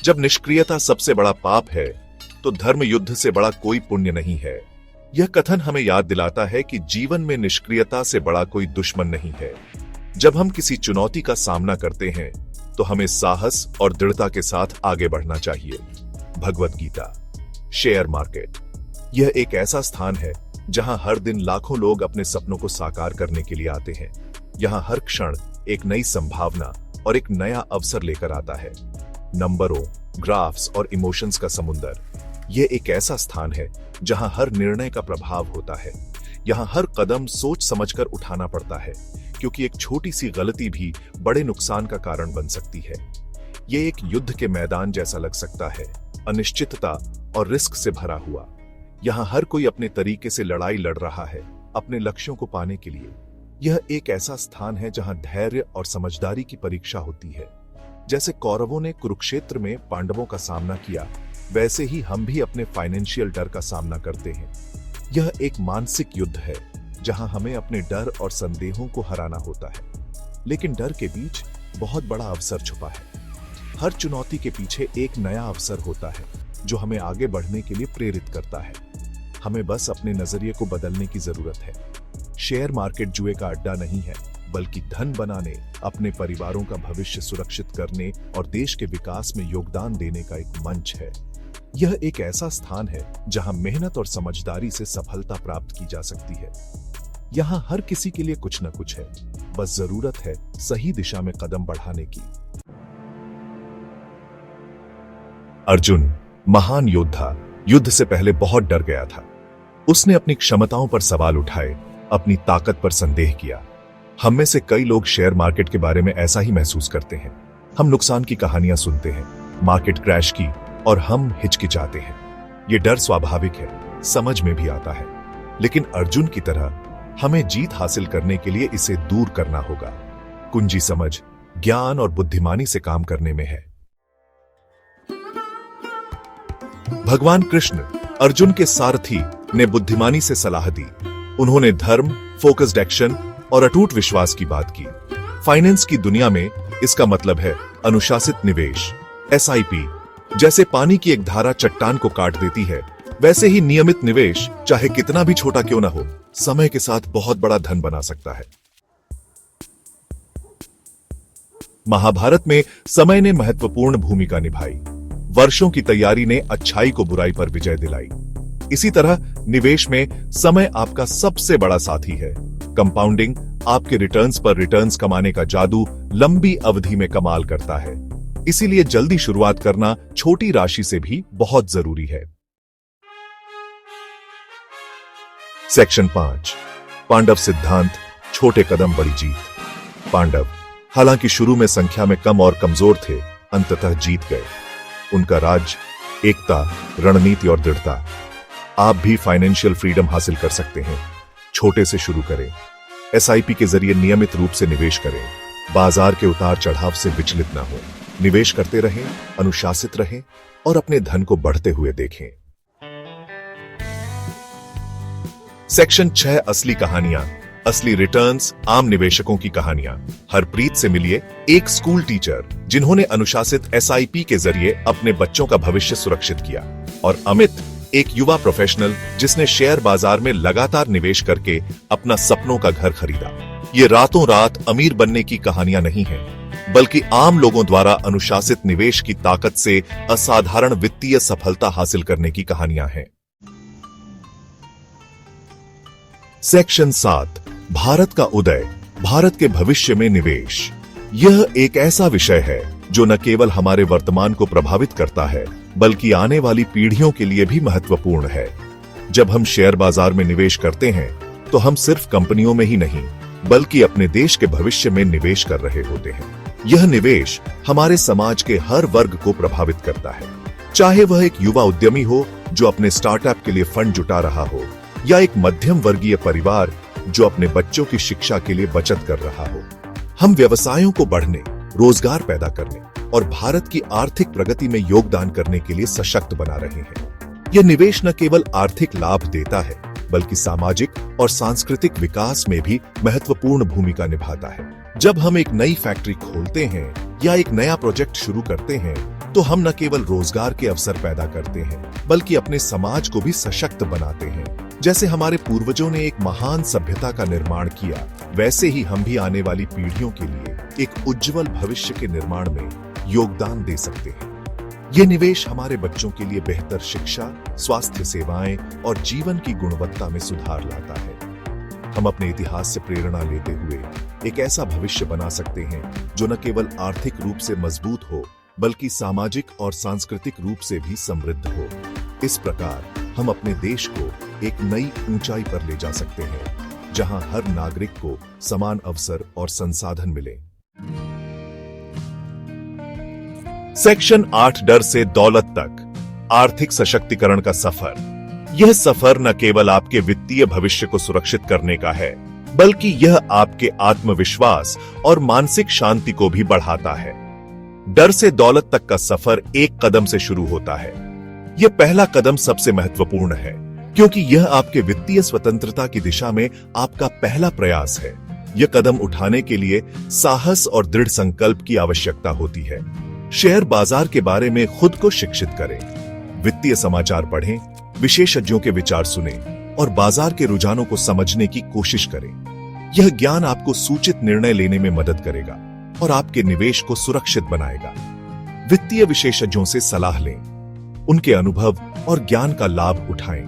जब निष्क्रियता सबसे बड़ा पाप है, तो धर्म युद्ध से बड़ा कोई पुण्य नहीं है। यह कथन हमें याद दिलाता है कि जीवन में निष्क्रियता से बड़ा कोई दुश्मन नहीं है। जब हम किसी चुनौती का सामना करते हैं, तो हमें साहस और दृढ़ता के साथ आगे बढ़ना चाहिए। भगवत गीता। शेयर मार्केट यह एक ऐसा स्थान है जहां हर दिन लाखों लोग अपने सपनों को साकार करने के लिए आते हैं। यहां हर क्षण एक नई संभावना और एक नया अवसर लेकर आता है। नंबरों, ग्राफ्स और इमोशंस का समुंदर। यह एक ऐसा स्थान है जहां हर निर्णय का प्रभाव होता है। यहां हर कदम सोच समझकर उठाना पड़ता है, क्योंकि एक छोटी सी गलती भी बड़े नुकसान का कारण बन सकती है। यह एक युद्ध के मैदान जैसा लग सकता है, अनिश्चितता और रिस्क से भरा हुआ। यहां हर कोई अपने तरीके से लड़ाई लड़ रहा है अपने लक्ष्यों को पाने के लिए। यह एक ऐसा स्थान है जहां धैर्य और समझदारी की परीक्षा होती है। जैसे कौरवों ने कुरुक्षेत्र में पांडवों का सामना किया, वैसे ही हम भी अपने फाइनेंशियल डर का सामना करते हैं। यह एक मानसिक युद्ध है जहां हमें अपने डर और संदेहों को हराना होता है। लेकिन डर के बीच बहुत बड़ा अवसर छुपा है। हर चुनौती के पीछे एक नया अवसर होता है जो हमें आगे बढ़ने के लिए प्रेरित करता है। हमें बस अपने नजरिए को बदलने की जरूरत है। शेयर मार्केट जुए का अड्डा नहीं है, बल्कि धन बनाने, अपने परिवारों का भविष्य सुरक्षित करने और देश के विकास में योगदान देने का एक मंच है। यह एक ऐसा स्थान है जहां मेहनत और समझदारी से सफलता प्राप्त की जा सकती है। यहां हर किसी के लिए कुछ न कुछ है, बस जरूरत है सही दिशा में कदम बढ़ाने की। अर्जुन, महान योद्धा, युद्ध से पहले बहुत डर गया था। उसने अपनी क्षमताओं पर सवाल उठाए, अपनी ताकत पर संदेह किया। हम में से कई लोग शेयर मार्केट के बारे में ऐसा ही महसूस करते हैं। हम नुकसान की कहानियां सुनते हैं, मार्केट क्रैश की, और हम हिचकिचाते हैं। यह डर स्वाभाविक है, समझ में भी आता है। लेकिन अर्जुन की तरह हमें जीत हासिल करने के लिए इसे दूर करना होगा। कुंजी समझ, ज्ञान और बुद्धिमानी से काम करने में है। भगवान कृष्ण अर्जुन के सारथी ने बुद्धिमानी से सलाह दी। उन्होंने धर्म, फोकस्ड एक्शन और अटूट विश्वास की बात की। फाइनेंस की दुनिया में इसका मतलब है अनुशासित निवेश। SIP जैसे पानी की एक धारा चट्टान को काट देती है, वैसे ही नियमित निवेश, चाहे कितना भी छोटा क्यों ना हो, समय के साथ बहुत बड़ा धन बना सकता है। महाभारत में समय ने महत्वपूर्ण भूमिका निभाई। वर्षों की तैयारी ने अच्छाई को बुराई पर विजय दिलाई। इसी तरह निवेश में समय आपका सबसे बड़ा साथी है। कंपाउंडिंग आपके रिटर्न्स पर रिटर्न्स कमाने का जादू लंबी अवधि में कमाल करता है। इसीलिए जल्दी शुरुआत करना छोटी राशि से भी बहुत जरूरी है। सेक्शन 5, पांडव सिद्धांत, छोटे कदम बड़ी जीत। पांडव हालांकि शुरू में संख्या में कम और कमजोर थे, अंततः जीत गए। उनका राज, एकता, रणनीति और दृढ़ता। आप भी फाइनेंशियल फ्रीडम हासिल कर सकते हैं। छोटे से शुरू करें। SIP के जरिए नियमित रूप से निवेश करें। बाजार के उतार चढ़ाव से विचलित न हो। निवेश करते रहें, अनुशासित रहें और अपने धन को बढ़ते हुए देखें। सेक्शन 6, असली कहानियां, असली रिटर्न्स, आम निवेशकों की कहानियां। हरप्रीत से मिलिए, एक स्कूल टीचर जिन्होंने अनुशासित SIP के जरिए अपने बच्चों का भविष्य सुरक्षित किया, और अमित, एक युवा प्रोफेशनल जिसने शेयर बाजार में लगातार निवेश करके अपना सपनों का घर खरीदा। ये रातों रात अमीर बनने की कहानियां नहीं हैं, बल्कि आम लोगों द्वारा अनुशासित निवेश की ताकत से असाधारण वित्तीय सफलता हासिल करने की कहानियां हैं। सेक्शन 7, भारत का उदय, भारत के भविष्य में निवेश। यह एक ऐसा विषय है जो न केवल हमारे वर्तमान को प्रभावित करता है, बल्कि आने वाली पीढ़ियों के लिए भी महत्वपूर्ण है। जब हम शेयर बाजार में निवेश करते हैं, तो हम सिर्फ कंपनियों में ही नहीं, बल्कि अपने देश के भविष्य में निवेश कर रहे होते हैं। यह निवेश हमारे समाज के हर वर्ग को प्रभावित करता है, चाहे वह एक युवा उद्यमी हो जो अपने स्टार्टअप के लिए फंड जुटा रहा हो, या एक मध्यम वर्गीय परिवार जो अपने बच्चों की शिक्षा के लिए बचत कर रहा हो। हम व्यवसायों को बढ़ने, रोजगार पैदा करने और भारत की आर्थिक प्रगति में योगदान करने के लिए सशक्त बना रहे हैं। यह निवेश न केवल आर्थिक लाभ देता है, बल्कि सामाजिक और सांस्कृतिक विकास में भी महत्वपूर्ण भूमिका निभाता है। जब हम एक नई फैक्ट्री खोलते हैं या एक नया प्रोजेक्ट शुरू करते हैं, तो हम न केवल रोजगार के अवसर पैदा करते हैं बल्कि अपने समाज को भी सशक्त बनाते हैं। जैसे हमारे पूर्वजों ने एक महान सभ्यता का निर्माण किया, वैसे ही हम भी आने वाली पीढ़ियों के लिए एक उज्जवल भविष्य के निर्माण में योगदान दे सकते हैं। ये निवेश हमारे बच्चों के लिए बेहतर शिक्षा, स्वास्थ्य सेवाएं और जीवन की गुणवत्ता में सुधार लाता है। हम अपने इतिहास से प्रेरणा लेते हुए एक ऐसा भविष्य बना सकते हैं जो न केवल आर्थिक रूप से मजबूत हो बल्कि सामाजिक और सांस्कृतिक रूप से भी समृद्ध हो। इस प्रकार हम अपने देश को एक नई ऊंचाई पर ले जा सकते हैं जहां हर नागरिक को समान अवसर और संसाधन मिले। सेक्शन 8, डर से दौलत तक आर्थिक सशक्तिकरण का सफर। यह सफर न केवल आपके वित्तीय भविष्य को सुरक्षित करने का है बल्कि यह आपके आत्मविश्वास और मानसिक शांति को भी बढ़ाता है। डर से दौलत तक का सफर एक कदम से शुरू होता है। यह पहला कदम सबसे महत्वपूर्ण है क्योंकि यह आपके वित्तीय स्वतंत्रता की दिशा में आपका पहला प्रयास है। यह कदम उठाने के लिए साहस और दृढ़ संकल्प की आवश्यकता होती है। शेयर बाजार के बारे में खुद को शिक्षित करें, वित्तीय समाचार पढ़ें, विशेषज्ञों के विचार सुनें और बाजार के रुझानों को समझने की कोशिश करें। यह ज्ञान आपको सूचित निर्णय लेने में मदद करेगा और आपके निवेश को सुरक्षित बनाएगा। वित्तीय विशेषज्ञों से सलाह लें, उनके अनुभव और ज्ञान का लाभ उठाएं।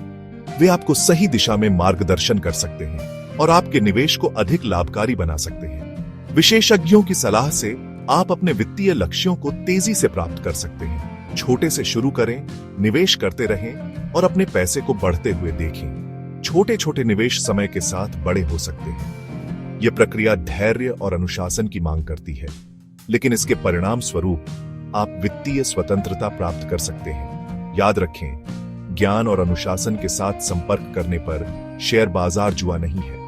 वे आपको सही दिशा में मार्गदर्शन कर सकते हैं और आपके निवेश को अधिक लाभकारी बना सकते हैं। विशेषज्ञों की सलाह से आप अपने वित्तीय लक्ष्यों को तेजी से प्राप्त कर सकते हैं। छोटे से शुरू करें, निवेश करते रहें और अपने पैसे को बढ़ते हुए देखें। छोटे छोटे निवेश समय के साथ बड़े हो सकते हैं। यह प्रक्रिया धैर्य और अनुशासन की मांग करती है, लेकिन इसके परिणाम स्वरूप आप वित्तीय स्वतंत्रता प्राप्त कर सकते हैं। याद रखें, ज्ञान और अनुशासन के साथ संपर्क करने पर शेयर बाजार जुआ नहीं है।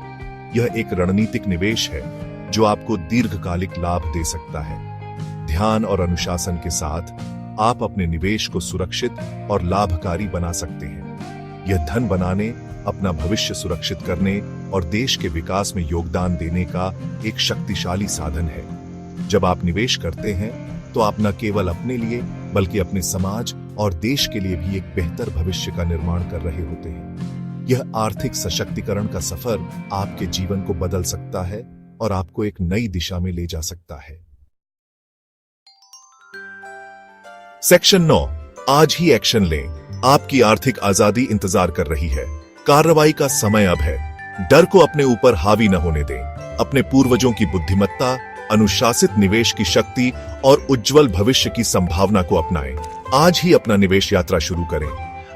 यह एक रणनीतिक निवेश है जो आपको दीर्घकालिक लाभ दे सकता है। ध्यान और अनुशासन के साथ आप अपने निवेश को सुरक्षित और लाभकारी बना सकते हैं। यह धन बनाने, अपना भविष्य सुरक्षित करने और देश के विकास में योगदान देने का एक शक्तिशाली साधन है। जब आप निवेश करते हैं तो आप न केवल अपने लिए बल्कि अपने समाज और देश के लिए भी एक बेहतर भविष्य का निर्माण कर रहे होते हैं। यह आर्थिक सशक्तिकरण का सफर आपके जीवन को बदल सकता है और आपको एक नई दिशा में ले जा सकता है। सेक्शन 9, आज ही एक्शन लें। आपकी आर्थिक आजादी इंतजार कर रही है। कार्रवाई का समय अब है। डर को अपने ऊपर हावी न होने दें। अपने पूर्वजों की बुद्धिमत्ता, अनुशासित निवेश की शक्ति और उज्जवल भविष्य की संभावना को अपनाएं। आज ही अपना निवेश यात्रा शुरू करें।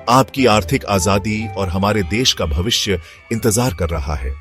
आपकी आर्थिक आजादी और हमारे देश का भविष्य इंतजार कर रहा है।